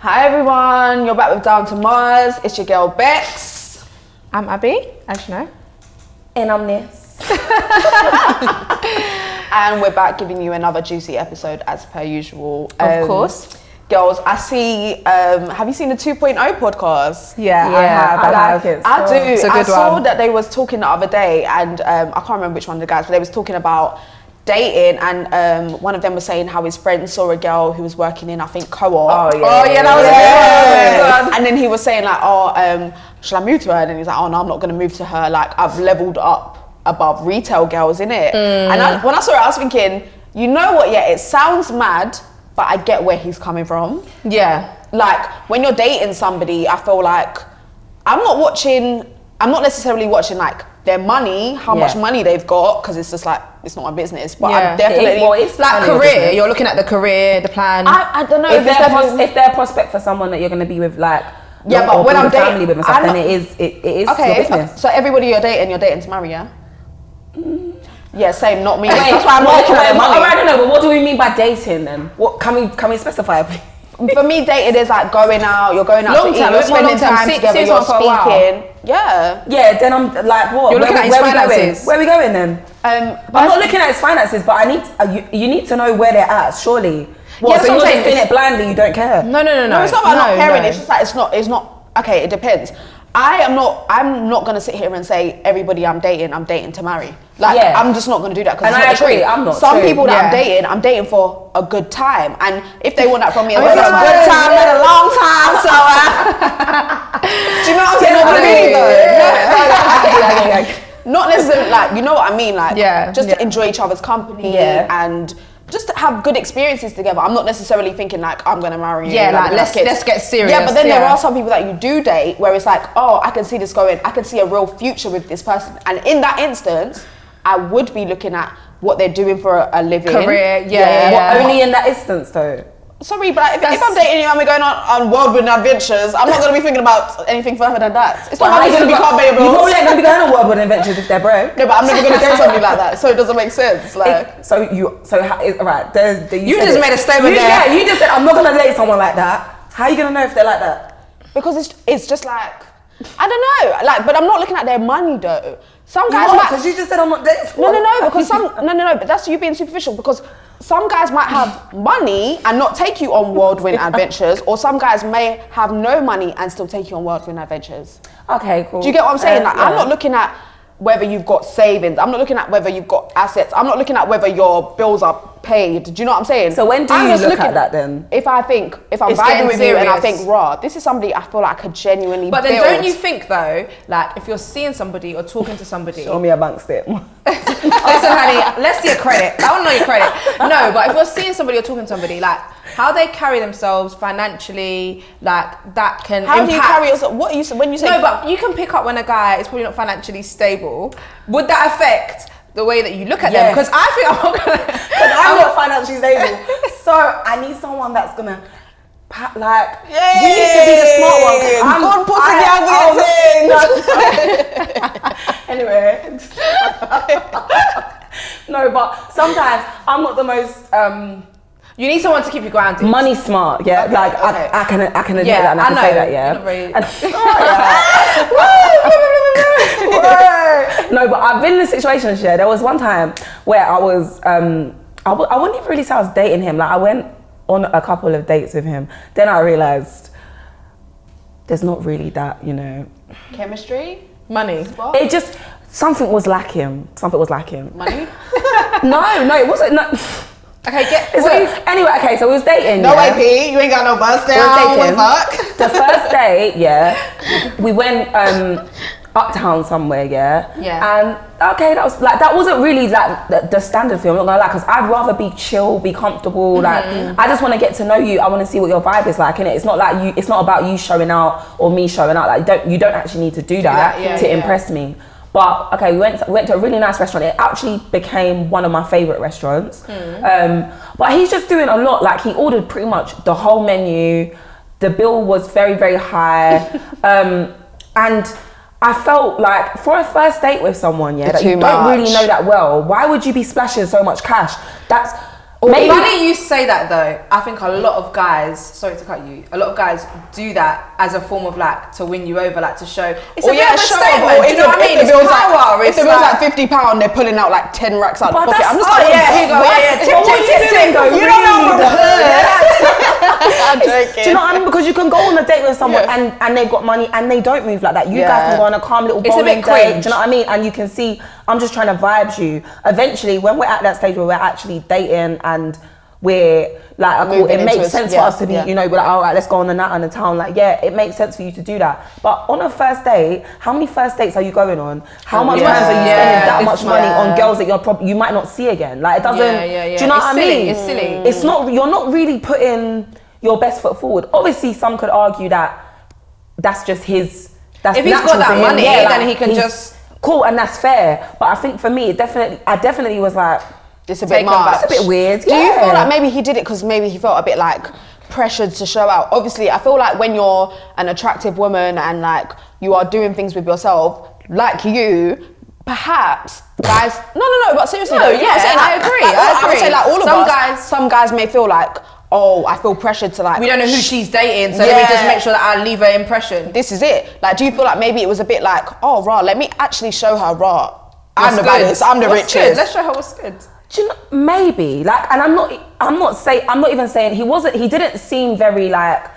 Hi everyone, you're back with Down to Mars. It's your girl Bex. I'm Abby, as you know. And I'm Ness. And we're back giving you another juicy episode as per usual. Of course. Girls, I see, have you seen the 2.0 podcast? Yeah, I have. I like it. I do. It's a good I saw one. that they was talking the other day and I can't remember which one of the guys, but they was talking about dating and one of them was saying how his friend saw a girl who was working in, I think, co-op. Oh, yeah. That was Yeah. good. And then he was saying like, should I move to her? And then he's like, oh no, I'm not going to move to her. Like, I've leveled up above retail girls, innit? And when I saw it, I was thinking, you know what, yeah, it sounds mad, but I get where he's coming from. Yeah. Like, when you're dating somebody, I feel like I'm not necessarily watching like their money, how much money they've got, because it's just like, it's not my business. But I'm definitely... It's like career, you're looking at the career, the plan. I don't know if they're a prospect for someone that you're going to be with, like, but when I'm dating, family with and stuff, then it is okay, your business. So everybody you're dating to marry, yeah? Yeah, same, not me. Wait, That's why I'm not looking at the money. I don't know, but what do we mean by dating then? What can we specify? For me, dating is like going out, you're going out Long to term, eat, you're it's more spending long term, time six together, years you're on for a while. speaking. Yeah. Yeah, then I'm like, what? You're looking at his where finances. Where are we going then? I'm I'm not looking at his finances, but I need you need to know where they're at, surely. Yeah, So you're sometimes just doing it blindly, you don't care? No. No, it's not about not caring. It's just like it's not. Okay, it depends. I'm not gonna sit here and say everybody I'm dating to marry. Like, I'm just not gonna do that because And it's I not the agree, truth. I'm not Some true. people that I'm dating for a good time, and if they want that from me, I it's mean, a it's good fine. time and a long time. So, do you know what I'm saying? I No, not necessarily like, you know what I mean, like just to Yeah. enjoy each other's company and just to have good experiences together. I'm not necessarily thinking like I'm gonna marry you. Yeah, like we're gonna have kids. let's get serious. Yeah, but then there are some people that you do date where it's like, oh, I can see this going, I can see a real future with this person. And in that instance, I would be looking at what they're doing for a living. Career, Only in that instance though. Sorry, but if I'm dating you and we're going on whirlwind adventures, I'm not going to be thinking about anything further than that. It's not how you're going to be can't pay your You bills. probably ain't gonna be going on whirlwind adventures if they're broke. No, but I'm never going to date somebody like that, so it doesn't make sense. Like, Right, You just made a statement there. Yeah, you just said I'm not gonna date someone like that. How are you gonna know if they're like that? because it's just like, I don't know, like, but I'm not looking at their money though. Some guys might, because you just said I'm not dating someone. no, because but that's you being superficial, because some guys might have money and not take you on whirlwind adventures, or some guys may have no money and still take you on whirlwind adventures. Okay, cool. Do you get what I'm saying? Like, I'm not looking at whether you've got savings. I'm not looking at whether you've got assets. I'm not looking at whether your bills are paid. Do you know what I'm saying? So when do I'm you just look looking at that then? If I'm It's vibing getting with you and I serious. think, raw, this is somebody I feel like I could genuinely But then build. don't you think though, like if you're seeing somebody or talking to somebody, Show me a bank statement. listen honey, let's see your credit. I want to know your credit. No, but if you're seeing somebody or talking to somebody, like how they carry themselves financially, like that can How impact. do you carry yourself? What you when you say? No, but you can pick up when a guy is probably not financially stable. Would that affect the way that you look at them? Yes. Because I think I'm not gonna. Because I'm not financially stable. So I need someone that's gonna you need to be the smart one. 'Cause Anyway. No, but sometimes I'm not the most You need someone to keep you grounded. money smart. Yeah, Okay, okay. I can admit Yeah, that and I I can know. say that. Yeah. You're not very- No, but I've been in a situation. There was one time where I was I wouldn't even really say I was dating him. Like I went on a couple of dates with him. Then I realized there's not really that, chemistry, Money. It just something was lacking. money. No, it wasn't. No. Okay, Anyway, okay, so we was dating. No yeah? AP, you ain't got no bus We down. was What dating. the fuck? The first date, yeah, we went uptown somewhere, yeah. And okay, that wasn't really like the standard for me. I'm not gonna lie, because I'd rather be chill, be comfortable. Like I just want to get to know you. I want to see what your vibe is like, innit? It's not like you. It's not about you showing out or me showing out. Like you don't actually need to do that to impress me. But okay, we went to a really nice restaurant. It actually became one of my favorite restaurants. But he's just doing a lot. Like he ordered pretty much the whole menu. The bill was very, very high. And I felt like for a first date with someone, that you don't really know that well, why would you be splashing so much cash? Maybe. Funny you say that though. I think a lot of guys, sorry to cut you, a lot of guys do that as a form of like to win you over, like to show. It's a bit of a statement. Do you know what I mean? If the bill's like £50, they're pulling out like 10 racks out of the pocket. I'm just like, here you go. Tip. You don't know the I'm joking. Do you know what I mean? Because you can go on a date with someone and they've got money and they don't move like that. You guys can go on a calm little bowling date. Do you know what I mean? And you can see, I'm just trying to vibe you. Eventually, when we're at that stage where we're actually dating and we're like, cool, it makes sense for us to be, you know, we're like, all right, let's go on the night on the town. Like, yeah, it makes sense for you to do that. But on a first date, how many first dates are you going on? How much time are you spending that much money on girls that you might not see again? Like, it doesn't. Do you know what I mean? It's silly. It's not. You're not really putting your best foot forward. Obviously, some could argue that that's just his. That's if he's got that money, then he can just cool, and that's fair. But I think for me, I definitely was like, it's a bit much. It's a bit weird. Do you feel like maybe he did it because maybe he felt a bit like pressured to show out? Obviously, I feel like when you're an attractive woman and like you are doing things with yourself, like you, perhaps guys. No. But seriously, though, I agree. I would say like all of us. Some guys may feel like, oh, I feel pressured to like. We don't know who she's dating, so let me just make sure that I leave her impression. This is it. Like, do you feel like maybe it was a bit like, oh, rah, let me actually show her, rah, I'm the baddest, I'm the richest. Good? Let's show her what's good. Do you know, maybe like, and I'm not even saying he didn't seem very like,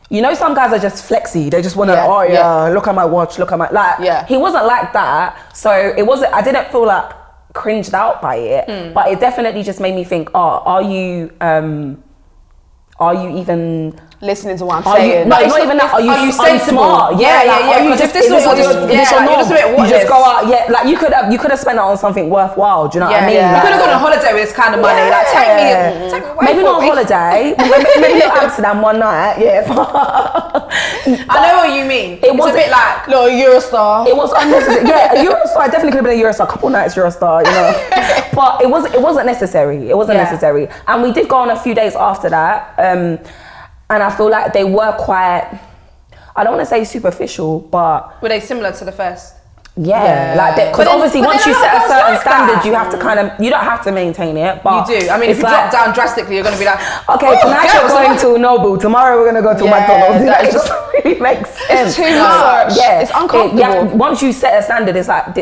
you know, some guys are just flexy. They just want to, look at my watch, look at my, like, he wasn't like that. So I didn't feel like cringed out by it, but it definitely just made me think, are you even listening to what I'm saying? Not even that. Are you sensible? Yeah. Because this is what you just go out. Yeah, like you could have spent it on something worthwhile. Do you know what I mean? You could have gone on holiday with this kind of money. Like take me away. Maybe not on holiday. Maybe not Amsterdam one night. Yeah. I know what you mean. It was a bit like little Eurostar. It was unnecessary. Yeah, a Eurostar. I definitely could have been a Eurostar. A couple nights Eurostar. You know, but it wasn't necessary. It wasn't necessary. And we did go on a few days after that. And I feel like they were quite, I don't want to say superficial, but... Were they similar to the first? Yeah. Like, because obviously once you set a certain standard, you have to kind of, you don't have to maintain it, but... You do. I mean, if you drop down drastically, you're going to be like, okay, tonight we're going to Noble, tomorrow we're going to go to McDonald's. That just really makes sense. It's too much. Yeah. It's uncomfortable. Once you set a standard, it's like,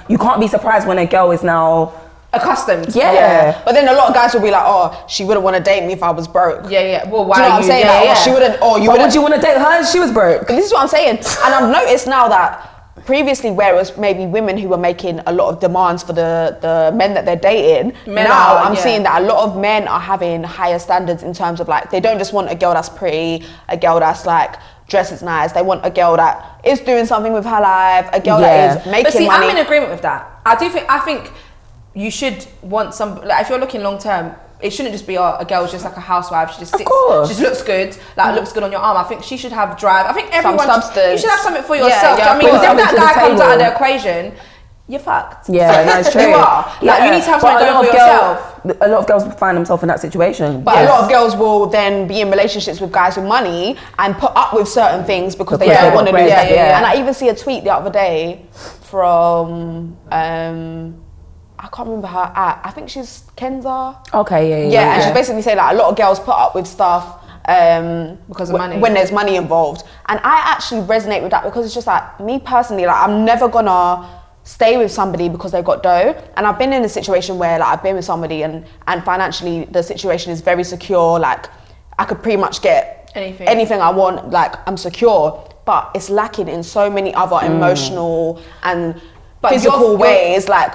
you can't be surprised when a girl is now... accustomed. Yeah. But then a lot of guys will be like, oh, she wouldn't want to date me if I was broke. Yeah. Well, why? Do you know what I'm saying? Like, she wouldn't. Oh, you wouldn't. Would you want to date her if she was broke? This is what I'm saying. And I've noticed now that previously, where it was maybe women who were making a lot of demands for the men that they're dating, I'm seeing that a lot of men are having higher standards in terms of like, they don't just want a girl that's pretty, a girl that's like dresses nice. They want a girl that is doing something with her life, a girl that is making money. I'm in agreement with that. I think you should want some, like if you're looking long term, it shouldn't just be a girl's just like a housewife. She just sits, she just looks good, like looks good on your arm. I think she should have drive. I think everyone, you should have something for yourself. Do you know what I mean? Because if that guy comes out of the equation, you're fucked. Yeah, that's true. You are. Like, you need to have something going for yourself. A lot of girls find themselves in that situation. But a lot of girls will then be in relationships with guys with money and put up with certain things because they don't want to do that. And I even see a tweet the other day from I can't remember her at. I think she's Kenza. Okay, yeah. And she's basically saying that a lot of girls put up with stuff because of money, when there's money involved. And I actually resonate with that because it's just like, me personally, like I'm never gonna stay with somebody because they've got dough. And I've been in a situation where like I've been with somebody and financially the situation is very secure. Like I could pretty much get anything I want. Like I'm secure, but it's lacking in so many other emotional and physical ways. Like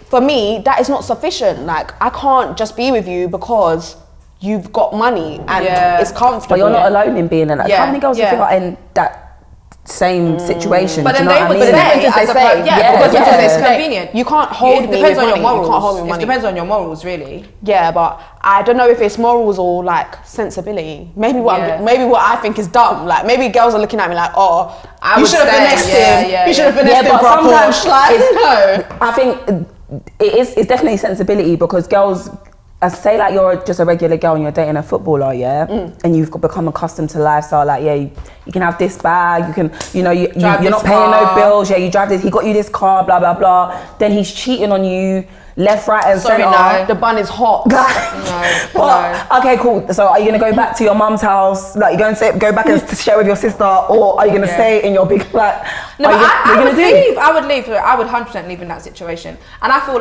for me, that is not sufficient. Like I can't just be with you because you've got money and it's comfortable. But you're not alone in being in that. How many girls do you think are in that same situation? But then they would say, because it's convenient. You can't hold me. Depends on your morals. You can't hold me with money. It depends on your morals, really. Yeah, but I don't know if it's morals or like sensibility. Maybe what I think is dumb. Like maybe girls are looking at me like, oh, you should have finessed him. You should have finessed him for a Porsche. Like, no. I think it's definitely sensibility because girls. Say like you're just a regular girl and you're dating a footballer, and you've become accustomed to lifestyle. Like, you can have this bag, you can, you're not paying no bills. You drive this. He got you this car, blah blah blah. Then he's cheating on you. left, right, and Sorry, centre. no. The bun is hot. No. Okay, cool. So are you gonna go back to your mum's house? Like, you're going to go back and share with your sister, or are you gonna stay in your big like? No, but I would leave. I would 100% leave in that situation. And I feel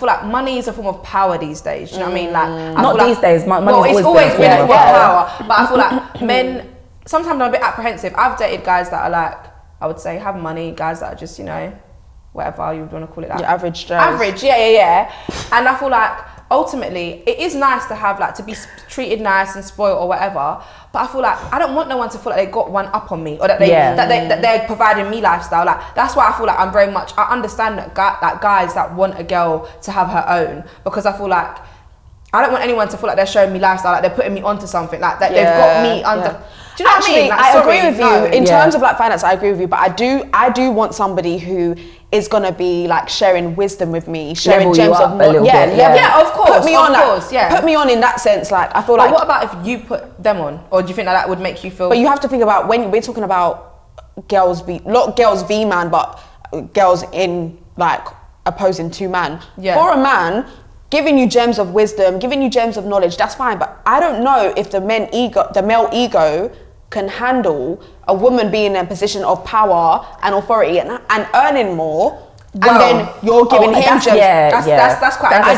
like money is a form of power these days. Do you know what I mean? Like, not these days. Money it's always been a form of power. But I feel like men sometimes are a bit apprehensive. I've dated guys that are like, I would say, have money. Guys that are just, you know, whatever you would want to call it. Like, your average Joe. Average, yeah. And I feel like ultimately it is nice to have like to be treated nice and spoiled or whatever. But I feel like I don't want no one to feel like they got one up on me, or that they're providing me lifestyle. Like, that's why I feel like I'm very much, I understand that guys that want a girl to have her own, because I feel like I don't want anyone to feel like they're showing me lifestyle, like they're putting me onto something, like that they've got me under. Yeah. Do you know what I mean? Like, I agree with you in terms of like finance. I agree with you, but I do want somebody who is gonna be like sharing wisdom with me, sharing gems of knowledge. Yeah, of course. Put me on in that sense. Like, I feel but like. What about if you put them on, or do you think that would make you feel? But you have to think about, when we're talking about not girls v man, but girls in like opposing two man. Yeah. For a man, giving you gems of wisdom, giving you gems of knowledge, that's fine. But I don't know if the male ego can handle a woman being in a position of power and authority and earning more, and then you're giving him gems. That's quite. I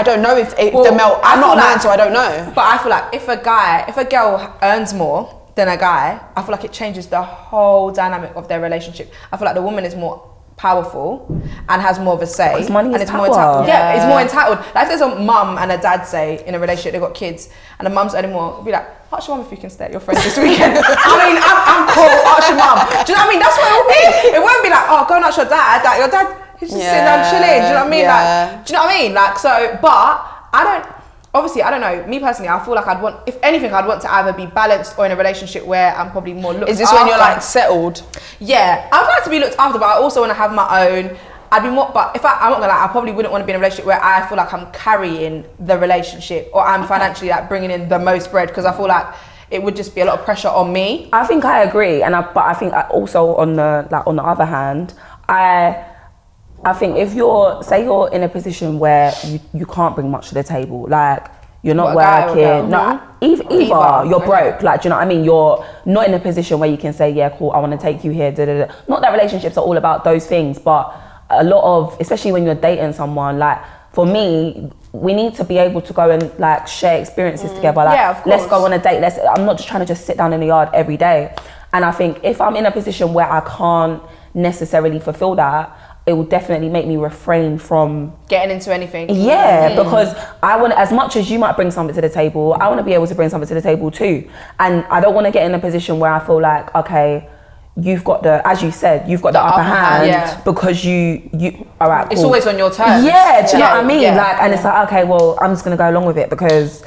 don't know if the male. I'm not a man, so I don't know. But I feel like if a girl earns more than a guy, I feel like it changes the whole dynamic of their relationship. I feel like the woman is more powerful and has more of a say, because money is it's power. more entitled. Yeah, it's more entitled. Like, if there's a mum and a dad, say, in a relationship, they've got kids, and the mum's earning more, it'll be like, ask your mum if you can stay at your friends this weekend. I mean, I'm cool, ask your mum. Do you know what I mean? That's what it will be. It won't be like, oh, go and ask your dad. Like, your dad, he's just sitting down chilling. Do you know what I mean? Like, do you know what I mean? Like, so, but obviously, I don't know. Me personally, I feel like I'd want to either be balanced or in a relationship where I'm probably more looked after. Is this when you're like settled? Yeah, I'd like to be looked after, but I also want to have my own. I'd be more, but I'm not gonna lie, I probably wouldn't want to be in a relationship where I feel like I'm carrying the relationship, or I'm financially like bringing in the most bread, because I feel like it would just be a lot of pressure on me. I think I agree, but I think also on the other hand, I think if you're in a position where you can't bring much to the table, like you're not working, either you're broke, like, do you know what I mean? You're not in a position where you can say, yeah, cool, I want to take you here, Not that relationships are all about those things, but a lot of, especially when you're dating someone, like, for me, we need to be able to go and like share experiences together. Like, let's go on a date. I'm not just trying to just sit down in the yard every day. And I think if I'm in a position where I can't necessarily fulfill that, it will definitely make me refrain from getting into anything. Yeah, because I want, as much as you might bring something to the table, I want to be able to bring something to the table too. And I don't want to get in a position where I feel like, okay, you've got as you said, you've got the upper hand because you all right, cool. It's always on your terms. Yeah, do you know what I mean? Yeah. Like, and it's like, okay, well, I'm just gonna go along with it because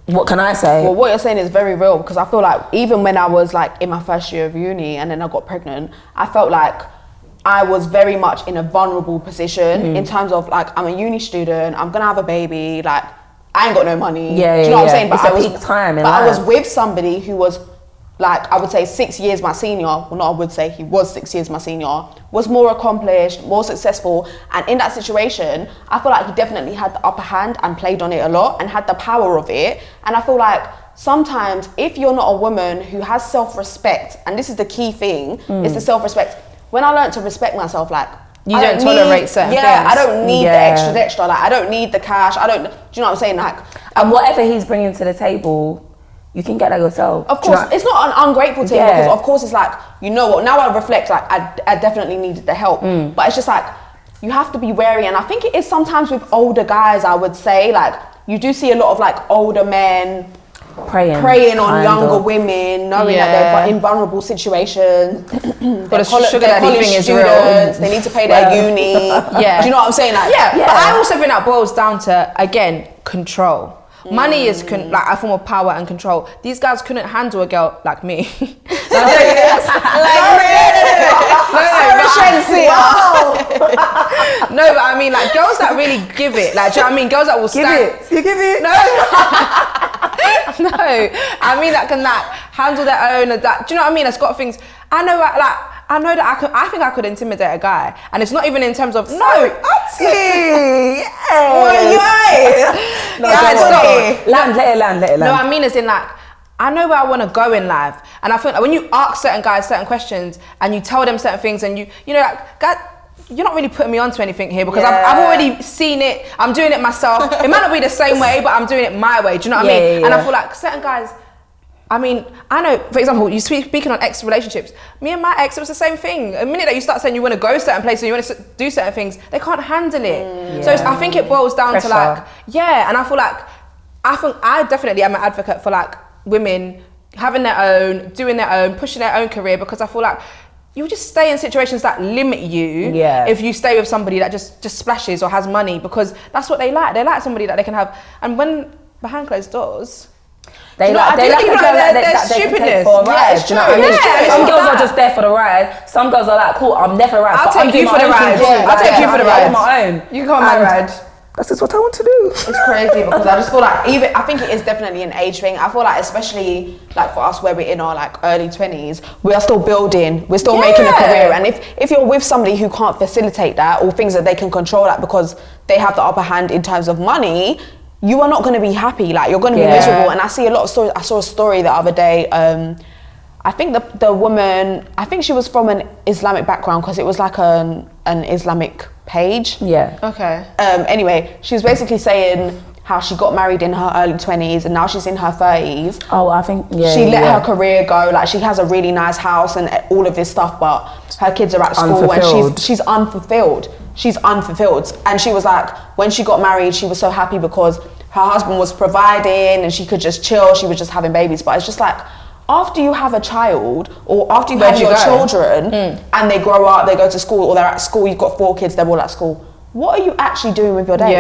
what can I say? Well, what you're saying is very real, because I feel like even when I was like in my first year of uni and then I got pregnant, I felt like I was very much in a vulnerable position in terms of like, I'm a uni student, I'm gonna have a baby, like I ain't got no money. Do you know what I'm saying? But I was with somebody who was like, I would say 6 years my senior, well not I would say, he was 6 years my senior, was more accomplished, more successful, and in that situation, I feel like he definitely had the upper hand and played on it a lot and had the power of it. And I feel like sometimes if you're not a woman who has self-respect, and this is the key thing, is the self-respect. When I learned to respect myself, like, you don't tolerate certain things. I don't need the extra, like I don't need the cash, do you know what I'm saying? Like, and whatever he's bringing to the table, you can get that yourself. Of course, it's not an ungrateful thing, because of course it's like, you know what, now I reflect, like I definitely needed the help. But it's just like, you have to be wary, and I think it is sometimes with older guys, I would say, like, you do see a lot of like older men preying on younger women, knowing that they're in vulnerable situations. But the sugar daddy thing is real. They need to pay their uni. Do you know what I'm saying? Like, but I also think that boils down to, again, control. Money is like a form of power and control. These guys couldn't handle a girl like me. No, but I mean, like, girls that really give it. Like, do you know what I mean? Girls that will stand. You give it? No. No. I mean, that can like handle their own. That, do you know what I mean? It's got things. I know, like, I know that I think I could intimidate a guy, and it's not even in terms of Auntie, yes. Land, let it land. No, I mean as in like, I know where I want to go in life, and I feel like when you ask certain guys certain questions and you tell them certain things, and you know, like, God, you're not really putting me onto anything here because I've already seen it. I'm doing it myself. It might not be the same way, but I'm doing it my way. Do you know what I mean? Yeah. And I feel like certain guys. I mean, I know, for example, you speaking on ex relationships, me and my ex, it was the same thing. The minute that you start saying you want to go certain places, you want to do certain things, they can't handle it. So I think it boils down to like, and I feel like, I definitely am an advocate for like women having their own, doing their own, pushing their own career, because I feel like you just stay in situations that limit you if you stay with somebody that just splashes or has money, because that's what they like. They like somebody that they can have, and when behind closed doors, They like a girl that they can take for a ride. Do you know what I mean? Some girls are just there for the ride. Some girls are like, cool, I'm there for a ride. I'll take you for the ride. I'll take you for the ride. My own. You go on my ride. That's just what I want to do. It's crazy because I just feel like I think it is definitely an age thing. I feel like especially like for us where we're in our like early 20s, we are still building, we're still making a career. And if you're with somebody who can't facilitate that, or things that they can control that because they have the upper hand in terms of money, you are not going to be happy. Like, you're going to be miserable. And I see a lot of stories. I saw a story the other day. I think the woman, I think she was from an Islamic background because it was like an Islamic page. Yeah. Okay. Anyway, she was basically saying how she got married in her early 20s and now she's in her 30s. Oh, I think, she let her career go. Like, she has a really nice house and all of this stuff, but her kids are at school and she's unfulfilled. She's unfulfilled. And she was like, when she got married, she was so happy because her husband was providing and she could just chill. She was just having babies. But it's just like, after you have a child or after you have your children and they grow up, they go to school or they're at school, you've got 4 kids, they're all at school. What are you actually doing with your day?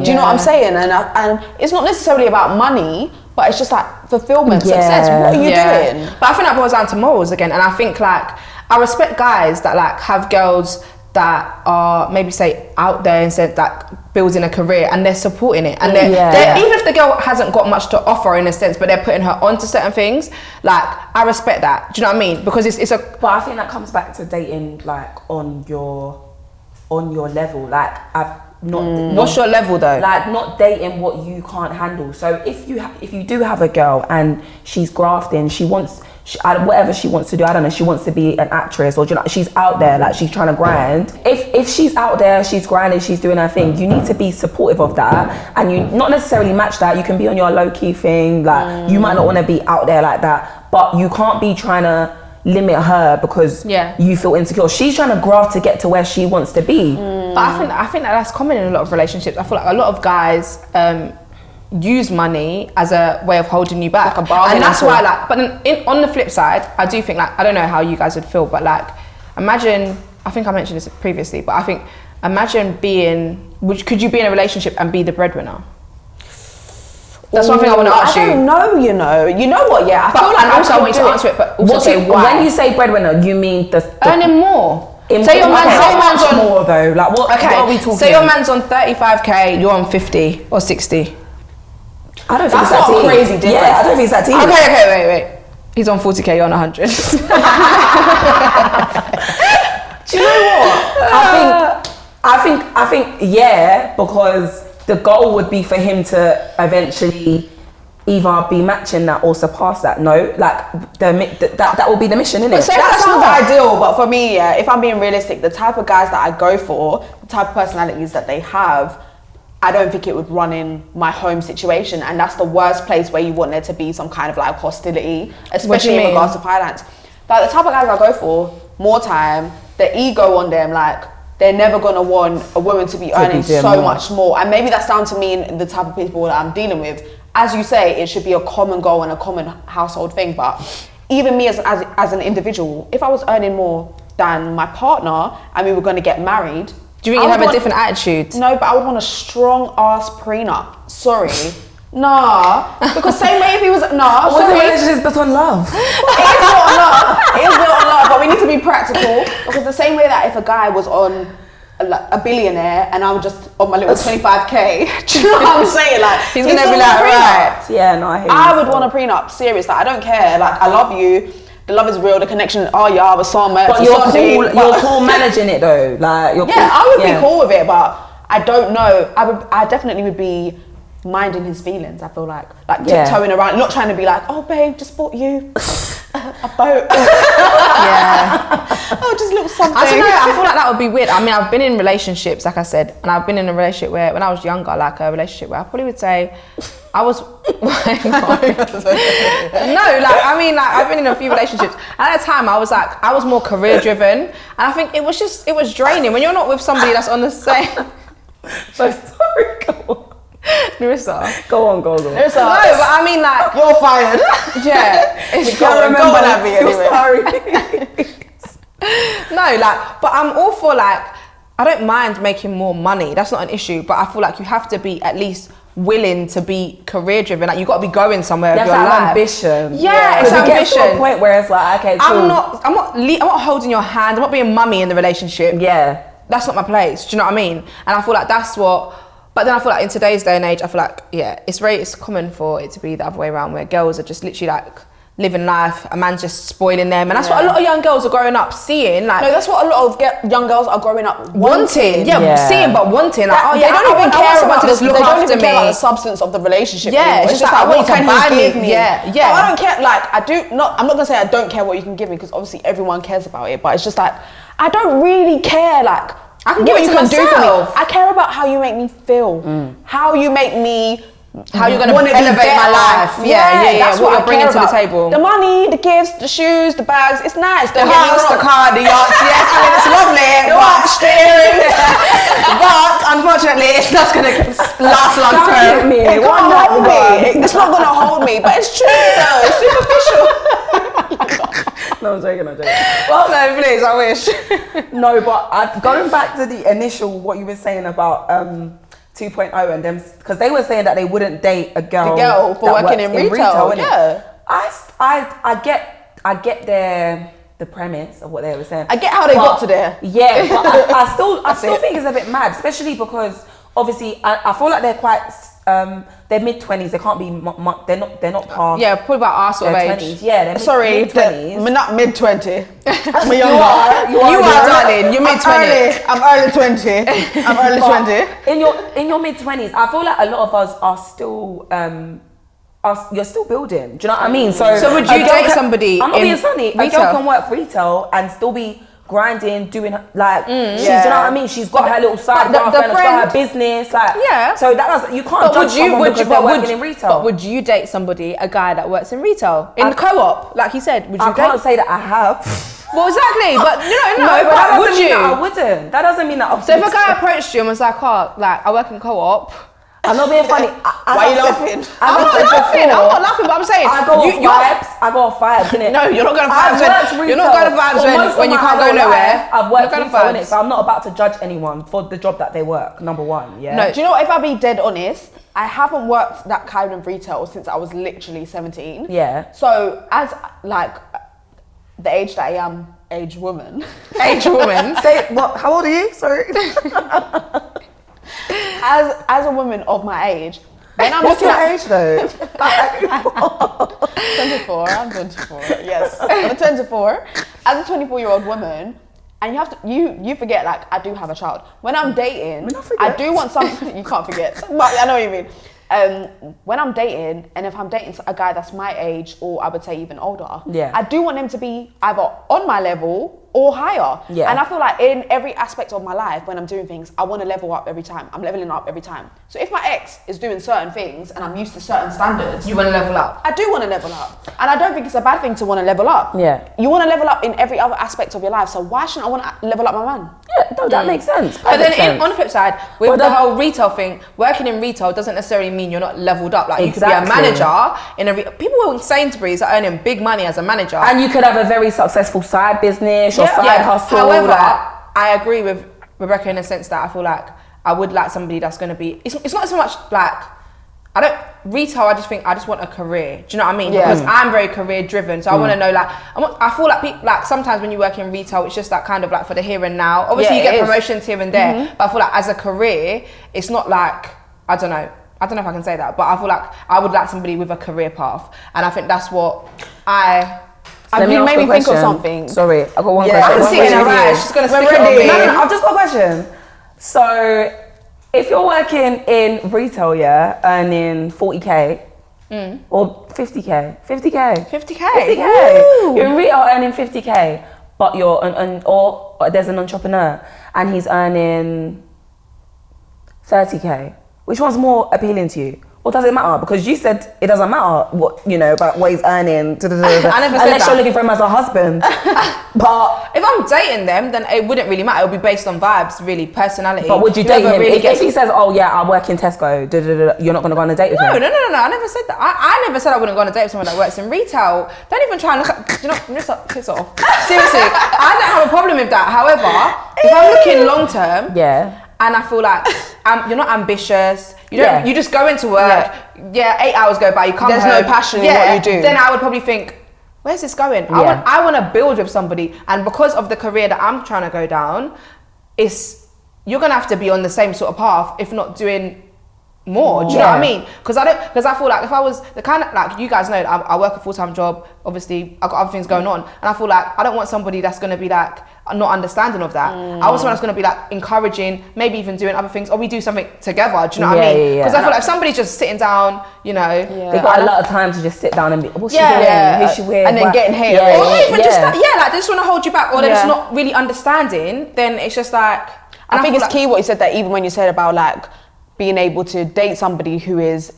Do you know what I'm saying? And it's not necessarily about money, but it's just like fulfillment, success. What are you doing? But I think that boils down to morals again. And I think like, I respect guys that like have girls that are maybe say out there and said that building a career and they're supporting it, and they're even if the girl hasn't got much to offer in a sense, but they're putting her onto certain things, like I respect that. Do you know what I mean? Because it's a. But I think that comes back to dating like on your level. Like what's your level though? Like not dating what you can't handle. So if you do have a girl and she's grafting, she wants. Whatever she wants to do, I don't know, she wants to be an actress or she's out there, like she's trying to grind. If she's out there, she's grinding, she's doing her thing, you need to be supportive of that, and you not necessarily match that. You can be on your low-key thing, like you might not want to be out there like that, but you can't be trying to limit her because you feel insecure. She's trying to graft to get to where she wants to be. But I think that's common in a lot of relationships. I feel like a lot of guys use money as a way of holding you back, like a bargain, and that's why like, but then on the flip side, I do think like, I don't know how you guys would feel, but like imagine, I think I mentioned this previously, but I think imagine could you be in a relationship and be the breadwinner? That's one thing I want to ask you. I don't know, you know what, I feel like, and also I want you to answer it, but also say why. When you say breadwinner, you mean the earning more. Say your man's on more though, like what are we talking? Say your man's on 35k, you're on 50 or 60. I don't think that's it's that not deep. Crazy difference. Yeah, I don't think it's that deep. Okay, wait. He's on 40k, you're on 100. Do you know what? I think because the goal would be for him to eventually either be matching that or surpass that. No, like that will be the mission, isn't it? That sounds ideal, but for me, if I'm being realistic, the type of guys that I go for, the type of personalities that they have, I don't think it would run in my home situation, and that's the worst place where you want there to be some kind of like hostility, especially in regards to finance. Like the type of guys I go for, more time, the ego on them, like they're never gonna want a woman to be earning so much more, and maybe that's down to me and the type of people that I'm dealing with. As you say, it should be a common goal and a common household thing, but even me as an individual, if I was earning more than my partner and we were gonna get married, do you think you'd have a different attitude? No, but I would want a strong ass prenup. Sorry. Nah. Because same way if he was What's the relationship built on love? It is built on love. It is built on love, but we need to be practical. Because the same way that if a guy was on a billionaire and I'm just on my little 25k, do you know what I'm saying? Like he's gonna be like, right. Yeah, no, I hear you. I would want a prenup, serious. Like I don't care. Like I love you. the love is real, the connection. Oh yeah, I was so much. But you're cool managing it though. Like you're cool. I would be cool with it, but I don't know. I definitely would be minding his feelings. I feel like tiptoeing around, not trying to be like, oh babe, just bought you a boat. Oh, just a little something. I don't know. I feel like that would be weird. I mean, I've been in relationships, like I said, and I've been in a relationship where, when I was younger, like a relationship where I probably would say, I was. No, like I mean, like I've been in a few relationships. And at the time, I was more career driven, and I think it was draining when you're not with somebody that's on the same. So sorry, go on. Narissa. Go on. Narissa. No, but I mean, like, you're fired. Yeah. You can't remember that anyway. Sorry. No, like, but I'm all for, like, I don't mind making more money. That's not an issue. But I feel like you have to be at least willing to be career driven. Like, you got to be going somewhere with your life. Ambition. Yeah, it's ambition. It gets to a point where it's like, okay, cool. I'm not holding your hand. I'm not being mummy in the relationship. Yeah. That's not my place. Do you know what I mean? And I feel like that's what. But then I feel like in today's day and age, I feel like, it's common for it to be the other way around, where girls are just literally like living life, a man's just spoiling them. And that's what a lot of young girls are growing up seeing. Like, no, that's what a lot of young girls are growing up wanting. Seeing but wanting. Like, they don't even care about this. They don't even care about the substance of the relationship. Yeah, it's just like, what can you give me? Yeah. No, I don't care. Like, I'm not gonna say I don't care what you can give me, because obviously everyone cares about it. But it's just like, I don't really care. Like, I can give it to myself. Do for me. I care about how you make me feel, how you make me. How you're going to elevate my life. Yeah. That's what you're bringing to the table. The money, the gifts, the shoes, the bags. It's nice. The house, the car, the yacht. Yes, I mean, it's lovely. But unfortunately, it's not going to last long term. It can't hold me. It's not going to hold me. But it's true though. It's superficial. No, I'm joking. Well, no, please, I wish. No, but going back to the initial, what you were saying about 2.0 and them, because they were saying that they wouldn't date a girl for working in retail. Yeah, I get the premise of what they were saying. I get how they got to there. Yeah, but I still think it's a bit mad, especially because obviously I feel like they're quite they're mid-20s. They can't be they're not past. Yeah, probably about our sort of age. 20s. Yeah, they're mid-20s. Not mid-20. I'm you are, darling. You're mid-20. I'm early 20. I'm early 20. In your mid-20s, I feel like a lot of us are still you're still building. Do you know what I mean? So would you date somebody? I'm not being funny. A girl can work retail and still be grinding, doing like do you know what I mean? She's got her little side, got her business, like So that doesn't, you can't judge someone because they're working in retail. But would you date somebody, a guy that works in retail in co-op, like he said? Would you? I can't say that I have. Well, exactly, but but would you? I wouldn't. That doesn't mean that. So if a guy approached you and was like, "Oh, like I work in co-op." I'm not being funny. Why are you laughing? I'm not laughing, but I'm saying I go off vibes, innit? No, you're not going to vibes. You're not going to vibes when you can't go nowhere. I've worked retail, innit? So I'm not about to judge anyone for the job that they work. Number one, yeah. No, do you know what? If I be dead honest, I haven't worked that kind of retail since I was literally 17. Yeah. So as like the age that I am, aged woman. Say what? How old are you? Sorry. As a woman of my age, when I'm what's your age though? 24. I'm 24. Yes, I'm 24. As a 24-year-old woman, and you forget, like, I do have a child. When I'm dating, I do want something. You can't forget, but I know what you mean. When I'm dating, and if I'm dating a guy that's my age, or I would say even older, I do want him to be either on my level or higher. Yeah. And I feel like in every aspect of my life, when I'm doing things, I want to level up every time. I'm leveling up every time. So if my ex is doing certain things and I'm used to certain standards, you want to level up. I do want to level up. And I don't think it's a bad thing to want to level up. Yeah. You want to level up in every other aspect of your life. So why shouldn't I want to level up my man? Yeah, no, that makes sense. But then on the flip side, with the whole retail thing, working in retail doesn't necessarily mean you're not leveled up. Like you could be a manager in people in Sainsbury's are earning big money as a manager. And you could have a very successful side business or side hustle. However, I agree with Rebecca in the sense that I feel like I would like somebody that's going to be. It's not so much like retail. I just want a career. Do you know what I mean? Yeah. Because I'm very career driven, so I want to know I feel like people, like sometimes when you work in retail, it's just that kind of like for the here and now. Obviously, you get promotions here and there, but I feel like as a career, it's not like I don't know if I can say that, but I feel like I would like somebody with a career path, and I think that's what You made me think of something. Sorry, I got one question. I'm seeing her right. She's gonna stick it on me. No, I've just got a question. So, if you're working in retail, earning 40k or 50k, 50k. You're in retail earning 50k, but you're or there's an entrepreneur and he's earning 30k. Which one's more appealing to you? Or does it matter? Because you said it doesn't matter what about what he's earning. I never said unless you're looking for him as a husband. But if I'm dating them, then it wouldn't really matter. It would be based on vibes, really, personality. But would you date him if he says, "Oh yeah, I work in Tesco," you're not going to go on a date with him? No. I never said that. I never said I wouldn't go on a date with someone that works in retail. Don't even try and look at. Piss off. Seriously, I don't have a problem with that. However, if I'm looking long term, and I feel like you're not ambitious. You don't. You just go into work. 8 hours go by. You come home. There's no passion in what you do. Then I would probably think, where's this going? I want to build with somebody, and because of the career that I'm trying to go down, you're gonna have to be on the same sort of path, if not doing more. Do you know what I mean? Because I feel like if I was the kind of, like, you guys know, I work a full-time job. Obviously, I've got other things going on, and I feel like I don't want somebody that's gonna be like not understanding of that. I want someone that's gonna be like encouraging, maybe even doing other things, or we do something together. Do you know what I mean? Because I feel like if somebody's just sitting down, they've got a lot of time to just sit down and be, what's she doing? Who's she with? And then getting hate. Or not even just that. Like they just want to hold you back, or they're just not really understanding. Then it's just like. I think it's key what you said, that even when you said about like being able to date somebody who is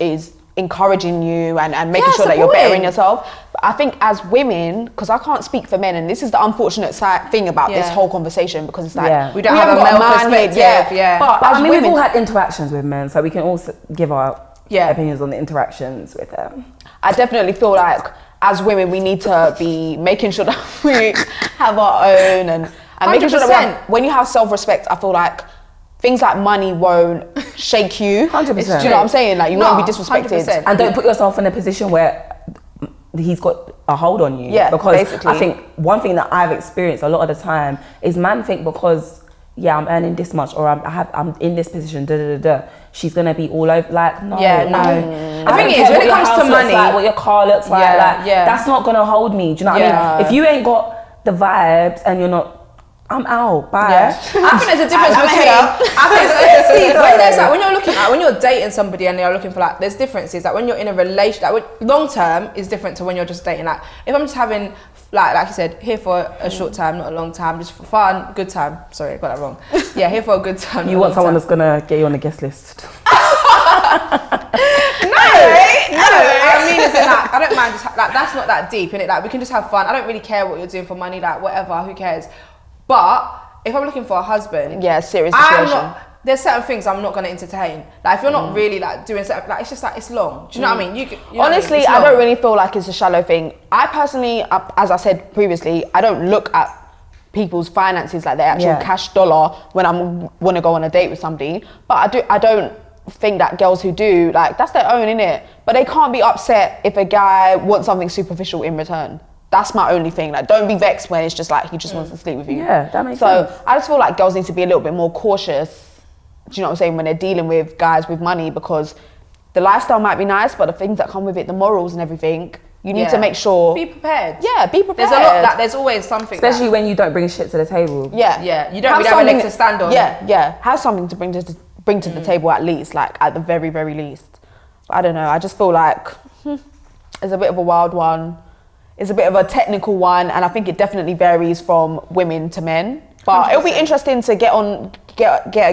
encouraging you and making sure that you're bettering yourself. But I think as women, because I can't speak for men, and this is the unfortunate thing about this whole conversation, because it's like we don't have a male perspective. But I mean, we've all had interactions with men, so we can also give our opinions on the interactions with them. I definitely feel like as women, we need to be making sure that we have our own and making sure that when you have self-respect, I feel like things like money won't shake you. 100%. Do you know what I'm saying? Like, you won't be disrespected. 100%. And don't put yourself in a position where he's got a hold on you. Yeah, because basically. I think one thing that I've experienced a lot of the time is man think because I'm earning this much, or I'm in this position, she's gonna be all over. Like, no. The thing is, when it comes to money, what your car looks like, that's not gonna hold me. Do you know what I mean? If you ain't got the vibes and you're not, I'm out. Bye. I think there's a difference between. When you're dating somebody and you're looking for, like, there's differences. Like when you're in a relationship, like long term is different to when you're just dating. Like if I'm just having, like you said, here for a short time, not a long time, just for fun, good time. Sorry, I got that wrong. Here for a good time. You want someone that's gonna get you on the guest list. No, I mean, it's like, I don't mind. Just, like, that's not that deep, innit? Like we can just have fun. I don't really care what you're doing for money. Like whatever, who cares? But if I'm looking for a husband, serious situation. There's certain things I'm not going to entertain. Like if you're not really like doing something, like it's just like it's long. Do you know what I mean? Honestly, I don't really feel like it's a shallow thing. I personally, as I said previously, I don't look at people's finances like their actual cash dollar when I want to go on a date with somebody. But I don't think that girls who do, like, that's their own, innit? But they can't be upset if a guy wants something superficial in return. That's my only thing. Like, don't be vexed when it's just like he just wants to sleep with you. Yeah, that makes sense. So I just feel like girls need to be a little bit more cautious. Do you know what I'm saying? When they're dealing with guys with money, because the lifestyle might be nice, but the things that come with it, the morals and everything, you need to make sure. Be prepared. Yeah, be prepared. There's a lot that there's always something. Especially when you don't bring shit to the table. Yeah. You don't really have a leg to stand on. Yeah. Have something to bring to the table at least, like at the very, very least. But I don't know. I just feel like it's a bit of a wild one. It's a bit of a technical one, and I think it definitely varies from women to men. But 100%. It'll be interesting to get a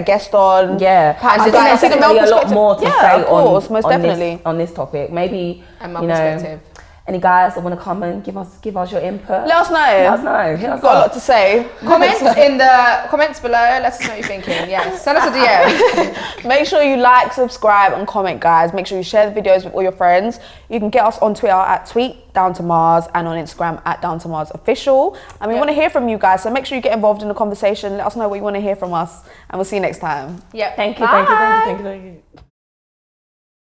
guest on. Yeah, I think there's definitely a lot more to say on this topic. Maybe and my perspective. Any guys that want to come and give us your input? Let us know. We've got a lot to say. Comment in the comments below. Let us know what you're thinking. Send us a DM. Make sure you like, subscribe, and comment, guys. Make sure you share the videos with all your friends. You can get us on Twitter at @tweetdowntomars and on Instagram at @downtomarsofficial. And we want to hear from you guys, so make sure you get involved in the conversation. Let us know what you want to hear from us, and we'll see you next time. Thank you.